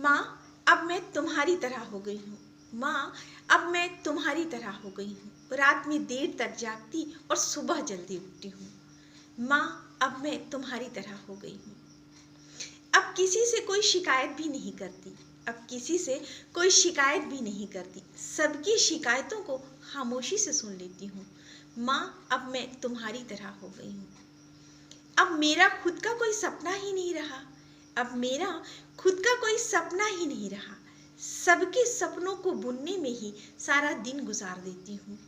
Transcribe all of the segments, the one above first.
माँ, अब मैं तुम्हारी तरह हो गई हूँ। माँ, अब मैं तुम्हारी तरह हो गई हूँ। रात में देर तक जागती और सुबह जल्दी उठती हूँ। माँ, अब मैं तुम्हारी तरह हो गई हूँ। अब किसी से कोई शिकायत भी नहीं करती। अब किसी से कोई शिकायत भी नहीं करती। सबकी शिकायतों को खामोशी से सुन लेती हूँ। माँ, अब मैं तुम्हारी तरह हो गई हूँ। अब मेरा खुद का कोई सपना ही नहीं रहा। अब मेरा खुद का कोई सपना ही नहीं रहा। सबके सपनों को बुनने में ही सारा दिन गुजार देती हूँ।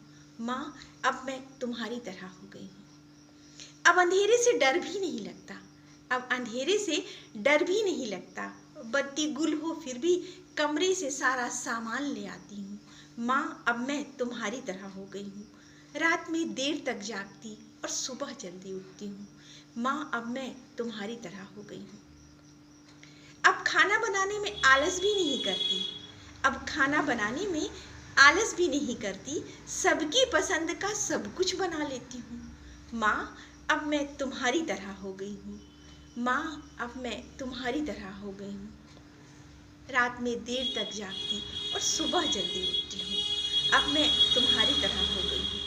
माँ, अब मैं तुम्हारी तरह हो गई हूँ। अब अंधेरे से डर भी नहीं लगता। अब अंधेरे से डर भी नहीं लगता। बत्ती गुल हो फिर भी कमरे से सारा सामान ले आती हूँ। माँ, अब मैं तुम्हारी तरह हो गई हूँ। रात में देर तक जागती और सुबह जल्दी उठती हूँ। माँ, अब मैं तुम्हारी तरह हो गई हूँ। अब खाना बनाने में आलस भी नहीं करती। अब खाना बनाने में आलस भी नहीं करती। सबकी पसंद का सब कुछ बना लेती हूँ। माँ, अब मैं तुम्हारी तरह हो गई हूँ। माँ, अब मैं तुम्हारी तरह हो गई हूँ। रात में देर तक जागती और सुबह जल्दी उठती हूँ। अब मैं तुम्हारी तरह हो गई हूँ।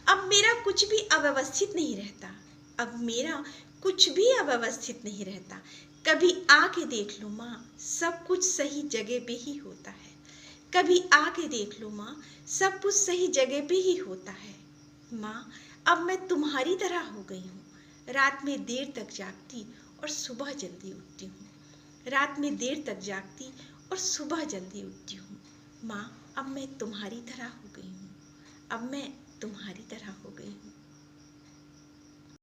अब मेरा कुछ भी अव्यवस्थित नहीं रहता। अब मेरा कुछ भी अव्यवस्थित नहीं रहता। कभी आके देख लो माँ, सब कुछ सही जगह पे ही होता है। कभी आके देख लो माँ, सब कुछ सही जगह पे ही होता है। माँ, अब मैं तुम्हारी तरह हो गई हूँ। रात में देर तक जागती और सुबह जल्दी उठती हूँ। रात में देर तक जागती और सुबह जल्दी उठती हूँ। माँ, अब मैं तुम्हारी तरह हो गई हूँ। अब मैं तुम्हारी तरह हो गई हूँ।